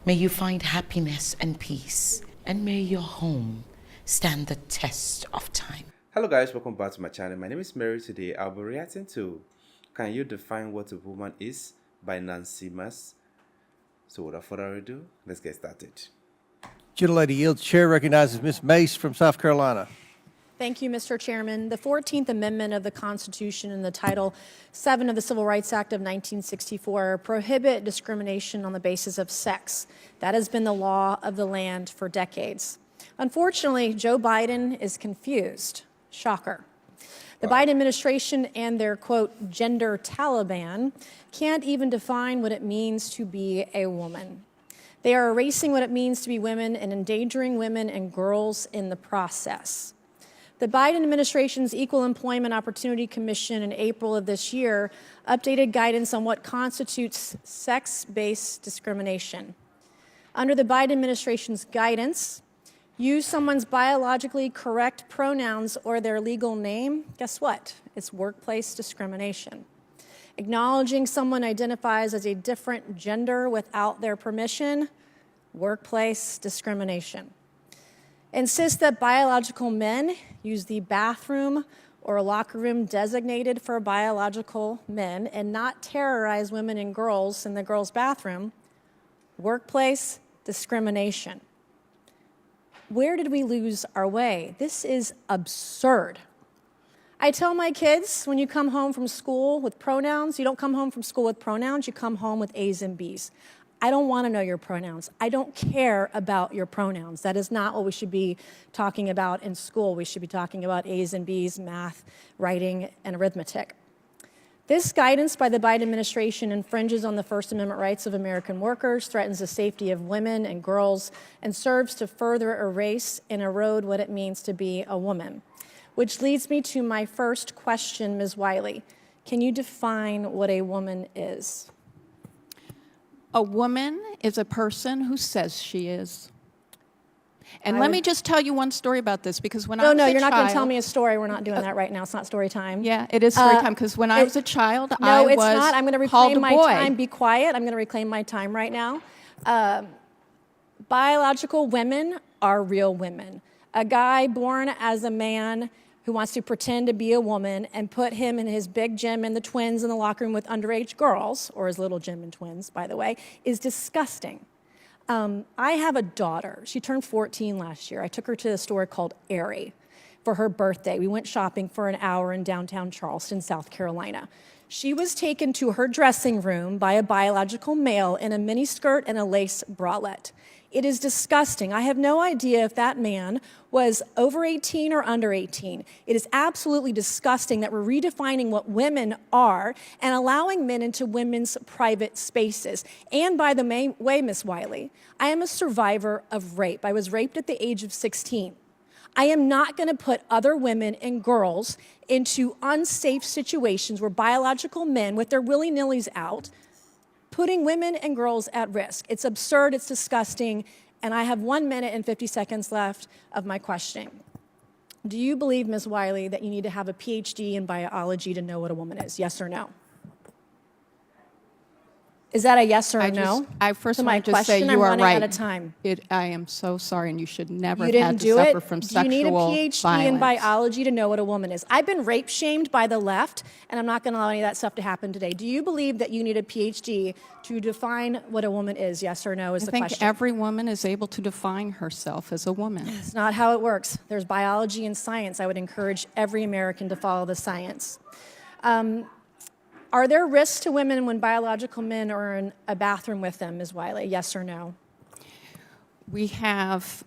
May you find happiness and peace, and may your home stand the test of time. Hello guys, welcome back to my channel. My name is Mary. Today I'll be reacting to Can You Define What a Woman Is by Nancy Mace. So without further ado, let's get started. Gentlelady yields chair, recognizes Ms. Mace from South Carolina. Thank you, Mr. Chairman. The 14th Amendment of the Constitution and the Title VII of the Civil Rights Act of 1964 prohibit discrimination on the basis of sex. That has been the law of the land for decades. Unfortunately, Joe Biden is confused. Shocker. The Biden administration and their, quote, gender Taliban can't even define what it means to be a woman. They are erasing what it means to be women and endangering women and girls in the process. The Biden administration's Equal Employment Opportunity Commission in April of this year updated guidance on what constitutes sex-based discrimination. Under the Biden administration's guidance, use someone's biologically correct pronouns or their legal name, guess what? It's workplace discrimination. Acknowledging someone identifies as a different gender without their permission, workplace discrimination. Insist that biological men use the bathroom or locker room designated for biological men and not terrorize women and girls in the girls' bathroom, workplace discrimination. Where did we lose our way? This is absurd. I tell my kids, when you come home from school with pronouns, you don't come home from school with pronouns, you come home with A's and B's. I don't want to know your pronouns. I don't care about your pronouns. That is not what we should be talking about in school. We should be talking about A's and B's, math, writing, and arithmetic. This guidance by the Biden administration infringes on the First Amendment rights of American workers, threatens the safety of women and girls, and serves to further erase and erode what it means to be a woman. Which leads me to my first question, Ms. Wiley. Can you define what a woman is? A woman is a person who says she is. And let me just tell you one story about this, because when I was a child... No, you're not going to tell me a story. We're not doing that right now. It's not story time. Yeah, it is story time, because when I was a child, I was No, it's not. I'm going to reclaim my boy. time. Be quiet. I'm going to reclaim my time right now. Biological women are real women. A guy born as a man who wants to pretend to be a woman and put him and his big Jim and the twins in the locker room with underage girls, or his little Jim and twins, by the way, is disgusting. I have a daughter. She turned 14 last year. I took her to a store called Aerie for her birthday. We went shopping for an hour in downtown Charleston, South Carolina. She was taken to her dressing room by a biological male in a miniskirt and a lace bralette. It is disgusting. I have no idea if that man was over 18 or under 18. It is absolutely disgusting that we're redefining what women are and allowing men into women's private spaces. And by the way, Ms. Wiley, I am a survivor of rape. I was raped at the age of 16. I am not going to put other women and girls into unsafe situations where biological men with their willy-nillys out putting women and girls at risk. It's absurd, it's disgusting, and I have 1 minute and 50 seconds left of my questioning. Do you believe, Ms. Wiley, that you need to have a PhD in biology to know what a woman is? Yes or no? Is that a yes or a no? I first want to my just say question, you I'm are right. out of time. I am so sorry, and you should never You have had didn't to do suffer it? from Do you sexual need a PhD violence. in biology to know what a woman is? I've been rape shamed by the left, and I'm not going to allow any of that stuff to happen today. Do you believe that you need a PhD to define what a woman is? Yes or no is the question. I think every woman is able to define herself as a woman. It's not how it works. There's biology and science. I would encourage every American to follow the science. Are there risks to women when biological men are in a bathroom with them, Ms. Wiley? Yes or no? We have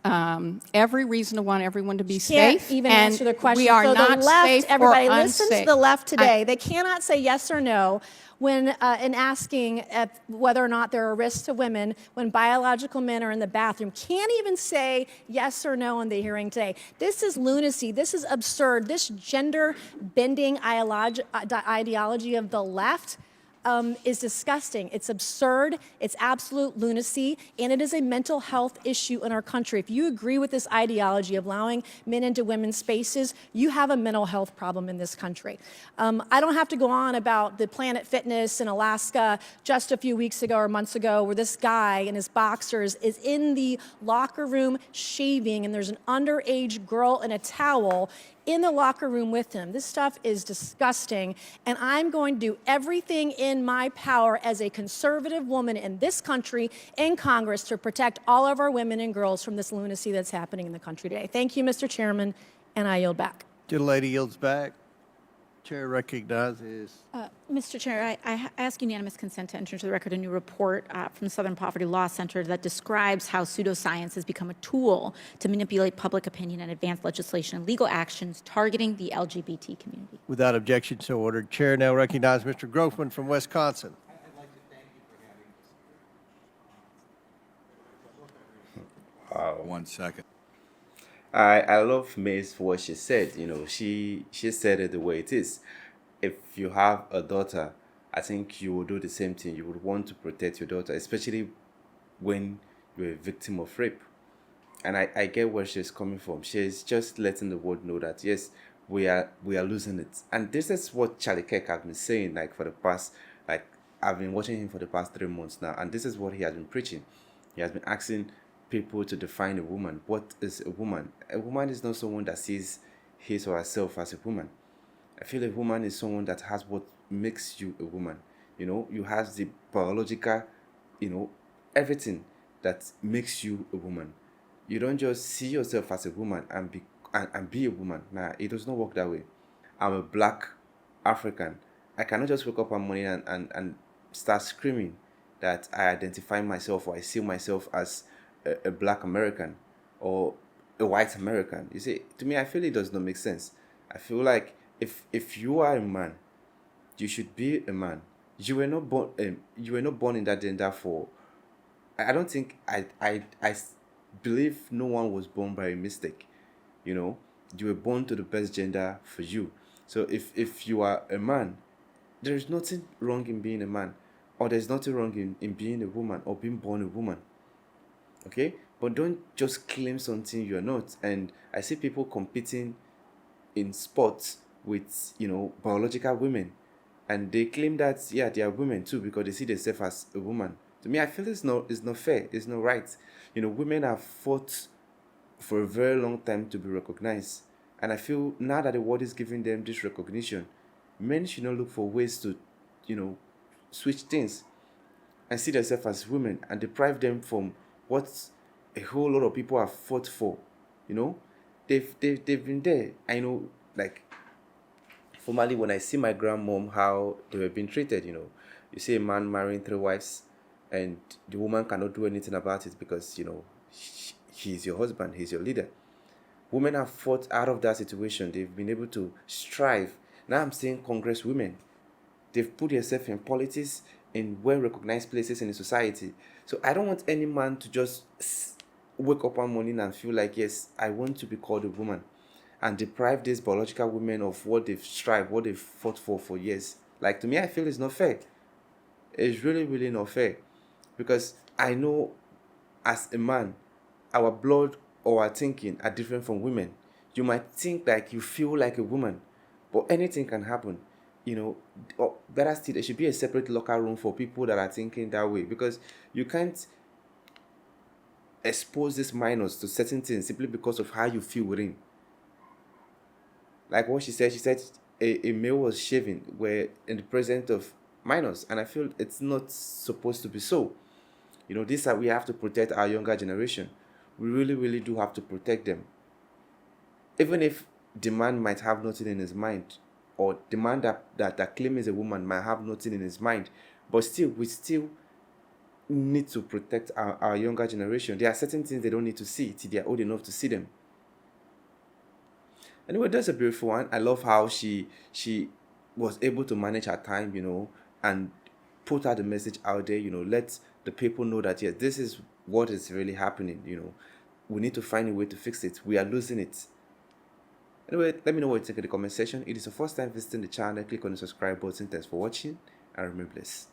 every reason to want everyone to be Can't safe. even and answer the question. We are so not the left, safe everybody or listen unsafe. to the left today. They cannot say yes or no when in asking whether or not there are risks to women when biological men are in the bathroom. Can't even say yes or no in the hearing today. This is lunacy. This is absurd. This gender-bending ideology of the left is disgusting. It's absurd. It's absolute lunacy, and it is a mental health issue in our country. If you agree with this ideology of allowing men into women's spaces, you have a mental health problem in this country. I don't have to go on about the Planet Fitness in Alaska just a few weeks ago or months ago, where this guy in his boxers is in the locker room shaving, and there's an underage girl in a towel in the locker room with him. This stuff is disgusting, and I'm going to do everything in my power as a conservative woman in this country, in Congress, to protect all of our women and girls from this lunacy that's happening in the country today. Thank you, Mr. Chairman, and I yield back. Gentlelady yields back. Chair recognizes. Mr. Chair, I ask unanimous consent to enter into the record a new report from the Southern Poverty Law Center that describes how pseudoscience has become a tool to manipulate public opinion and advance legislation and legal actions targeting the LGBT community. Without objection, so ordered. Chair now recognizes Mr. Groffman from Wisconsin. Wow. 1 second. I love Mace for what she said. You know, she said it the way it is. If you have a daughter, I think you will do the same thing. You would want to protect your daughter, especially when you're a victim of rape. And I get where she's coming from. She's just letting the world know that yes, we are losing it. And this is what Charlie Kirk has been saying, like for the past, like I've been watching him for the past 3 months now, and this is what he has been preaching. He has been asking people to define a woman. What is a woman? A woman is not someone that sees his or herself as a woman. I feel a woman is someone that has what makes you a woman. You know, you have the biological, you know, everything that makes you a woman. You don't just see yourself as a woman and be a woman. Nah, it does not work that way. I'm a black African. I cannot just wake up one morning and start screaming that I identify myself or I see myself as a black American or a white American. You see, to me, I feel it does not make sense. I feel like if you are a man, you should be a man. You were not born. You were not born in that gender for. I don't think I believe no one was born by a mistake. You know, you were born to the best gender for you. So if you are a man, there is nothing wrong in being a man, or there's nothing wrong in being a woman or being born a woman. Okay, but don't just claim something you're not. And I see people competing in sports with, you know, biological women, and they claim that yeah, they are women too because they see themselves as a woman. To me, I feel it's not fair. It's not right. You know, women have fought for a very long time to be recognized, and I feel now that the world is giving them this recognition, men should not look for ways to, you know, switch things and see themselves as women and deprive them from what a whole lot of people have fought for. You know, they've been there. I know, like, formerly when I see my grandmom, how they were being treated, you know, you see a man marrying 3 wives and the woman cannot do anything about it because, you know, he's your husband, he's your leader. Women have fought out of that situation. They've been able to strive. Now I'm saying Congress women. They've put themselves in politics, in well-recognized places in the society. So I don't want any man to just wake up one morning and feel like, yes, I want to be called a woman, and deprive these biological women of what they've strived, what they've fought for years. Like, to me, I feel it's not fair. It's really, really not fair. Because I know as a man, our blood or our thinking are different from women. You might think like you feel like a woman, but anything can happen. You know, or better still, there should be a separate locker room for people that are thinking that way, because you can't expose these minors to certain things simply because of how you feel within. Like what she said a male was shaving where in the presence of minors, and I feel it's not supposed to be so. You know, we have to protect our younger generation. We really, really do have to protect them. Even if the man might have nothing in his mind, or the man that claims a woman might have nothing in his mind, but still, we still need to protect our younger generation. There are certain things they don't need to see till they are old enough to see them. Anyway, that's a beautiful one. I love how she was able to manage her time, you know, and put out the message out there, you know, let the people know that, yes, this is what is really happening, you know. We need to find a way to fix it. We are losing it. Anyway, let me know what you think in the comment section. If it is your first time visiting the channel, click on the subscribe button. Thanks for watching. and remain blessed.